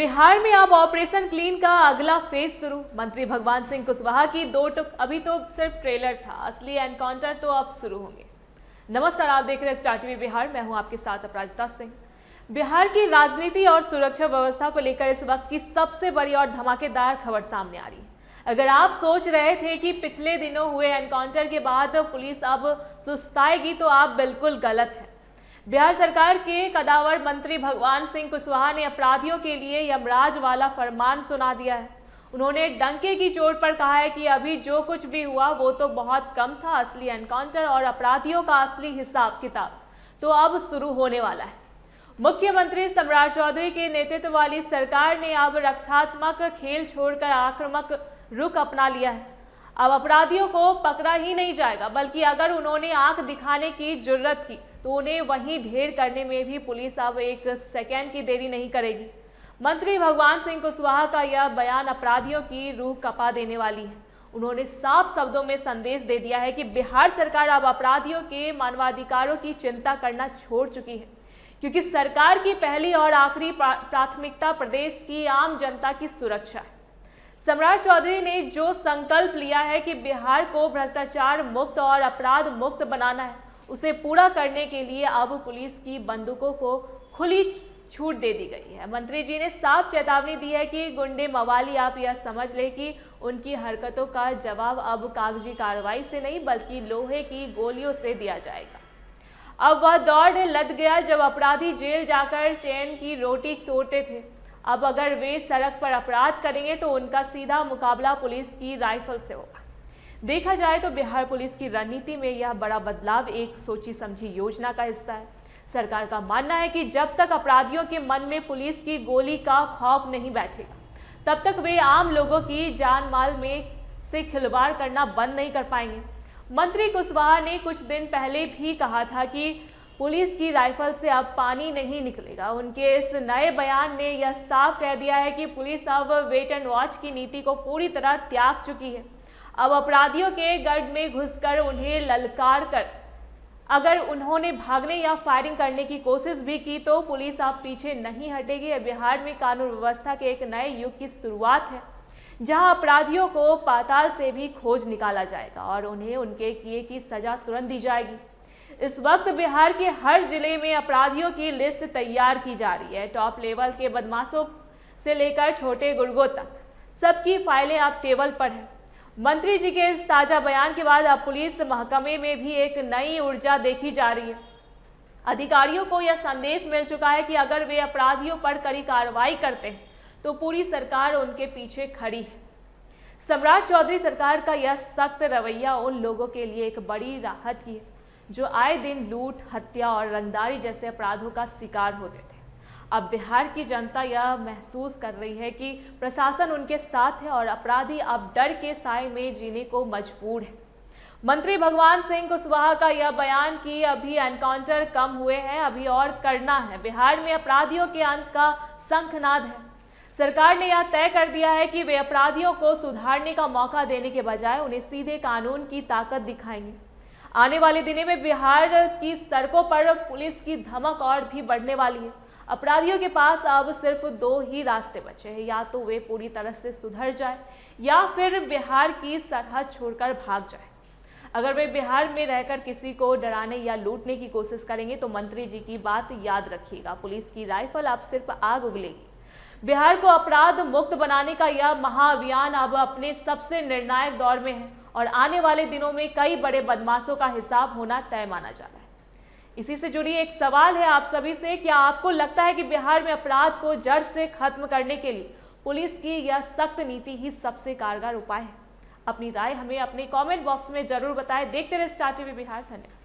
बिहार में अब operation clean का अगला फेज शुरू। मंत्री भगवान सिंह कुशवाहा की दो टुक अभी तो सिर्फ ट्रेलर था, असली एनकाउंटर तो अब शुरू होंगे। नमस्कार, आप देख रहे हैं स्टार टीवी बिहार। मैं हूं आपके साथ अपराजिता सिंह। बिहार की राजनीति और सुरक्षा व्यवस्था को लेकर इस वक्त की सबसे बड़ी और धमाकेदार खबर सामने आ रही है। अगर आप सोच रहे थे कि पिछले दिनों हुए एनकाउंटर के बाद पुलिस अब सुस्ताएगी तो आप बिल्कुल गलत हैं। बिहार सरकार के कदावर मंत्री भगवान सिंह कुशवाहा ने अपराधियों के लिए यमराज वाला फरमान सुना दिया है। उन्होंने डंके की चोट पर कहा है कि अभी जो कुछ भी हुआ वो तो बहुत कम था, असली एनकाउंटर और अपराधियों का असली हिसाब किताब तो अब शुरू होने वाला है। मुख्यमंत्री सम्राट चौधरी के नेतृत्व वाली सरकार ने अब रक्षात्मक खेल छोड़कर आक्रामक रुख अपना लिया है। अब अपराधियों को पकड़ा ही नहीं जाएगा, बल्कि अगर उन्होंने आंख दिखाने की जुर्रत की तो उन्हें वहीं ढेर करने में भी पुलिस अब एक सेकेंड की देरी नहीं करेगी। मंत्री भगवान सिंह कुशवाहा का यह बयान अपराधियों की रूह कपा देने वाली है। उन्होंने साफ शब्दों में संदेश दे दिया है कि बिहार सरकार अब अपराधियों के मानवाधिकारों की चिंता करना छोड़ चुकी है, क्योंकि सरकार की पहली और आखिरी प्राथमिकता प्रदेश की आम जनता की सुरक्षा है। सम्राट चौधरी ने जो संकल्प लिया है कि बिहार को भ्रष्टाचार मुक्त और अपराध मुक्त बनाना है, उसे पूरा करने के लिए अब पुलिस की बंदूकों को खुली छूट दे दी गई है। मंत्री जी ने साफ चेतावनी दी है कि गुंडे मवाली आप यह समझ ले कि उनकी हरकतों का जवाब अब कागजी कार्रवाई से नहीं बल्कि लोहे की गोलियों से दिया जाएगा। अब वह दौर लद गया जब अपराधी जेल जाकर चैन की रोटी तोड़ते थे। अब अगर वे सड़क पर अपराध करेंगे तो उनका सीधा मुकाबला पुलिस की राइफल से होगा। देखा जाए तो बिहार पुलिस की रणनीति में यह बड़ा बदलाव एक सोची समझी योजना का हिस्सा है। सरकार का मानना है कि जब तक अपराधियों के मन में पुलिस की गोली का खौफ नहीं बैठेगा, तब तक वे आम लोगों की जान माल में से खिलवाड़ करना बंद नहीं कर पाएंगे। मंत्री कुशवाहा ने कुछ दिन पहले भी कहा था कि पुलिस की राइफल से अब पानी नहीं निकलेगा। उनके इस नए बयान ने यह साफ कह दिया है कि पुलिस अब वेट एंड वॉच की नीति को पूरी तरह त्याग चुकी है। अब अपराधियों के गढ़ में घुसकर उन्हें ललकार कर अगर उन्होंने भागने या फायरिंग करने की कोशिश भी की तो पुलिस अब पीछे नहीं हटेगी। बिहार में कानून व्यवस्था के एक नए युग की शुरुआत है, जहां अपराधियों को पाताल से भी खोज निकाला जाएगा और उन्हें उनके किए की सजा तुरंत दी जाएगी। इस वक्त बिहार के हर जिले में अपराधियों की लिस्ट तैयार की जा रही है। टॉप लेवल के बदमाशों से लेकर छोटे गुर्गों तक सबकी फाइलें अब टेबल पर है। मंत्री जी के इस ताजा बयान के बाद अब पुलिस महकमे में भी एक नई ऊर्जा देखी जा रही है। अधिकारियों को यह संदेश मिल चुका है कि अगर वे अपराधियों पर कड़ी कार्रवाई करते हैं तो पूरी सरकार उनके पीछे खड़ी है। सम्राट चौधरी सरकार का यह सख्त रवैया उन लोगों के लिए एक बड़ी राहत की है जो आए दिन लूट, हत्या और रंगदारी जैसे अपराधों का शिकार होते थे। अब बिहार की जनता यह महसूस कर रही है कि प्रशासन उनके साथ है और अपराधी अब डर के साए में जीने को मजबूर है। मंत्री भगवान सिंह कुशवाहा का यह बयान कि अभी एनकाउंटर कम हुए हैं, अभी और करना है, बिहार में अपराधियों के अंत का शंखनाद है। सरकार ने यह तय कर दिया है कि वे अपराधियों को सुधारने का मौका देने के बजाय उन्हें सीधे कानून की ताकत दिखाएंगे। आने वाले दिनों में बिहार की सड़कों पर पुलिस की धमक और भी बढ़ने वाली है। अपराधियों के पास अब सिर्फ दो ही रास्ते बचे हैं, या तो वे पूरी तरह से सुधर जाए या फिर बिहार की सरहद छोड़कर भाग जाए। अगर वे बिहार में रहकर किसी को डराने या लूटने की कोशिश करेंगे तो मंत्री जी की बात याद रखिएगा, पुलिस की राइफल अब सिर्फ आग उगलेगी। बिहार को अपराध मुक्त बनाने का यह महाअभियान अब अपने सबसे निर्णायक दौर में है और आने वाले दिनों में कई बड़े बदमाशों का हिसाब होना तय माना जा रहा है। इसी से जुड़ी एक सवाल है आप सभी से, क्या आपको लगता है कि बिहार में अपराध को जड़ से खत्म करने के लिए पुलिस की यह सख्त नीति ही सबसे कारगर उपाय है? अपनी राय हमें अपने कमेंट बॉक्स में जरूर बताएं। देखते रहे स्टार टीवी बिहार। धन्यवाद।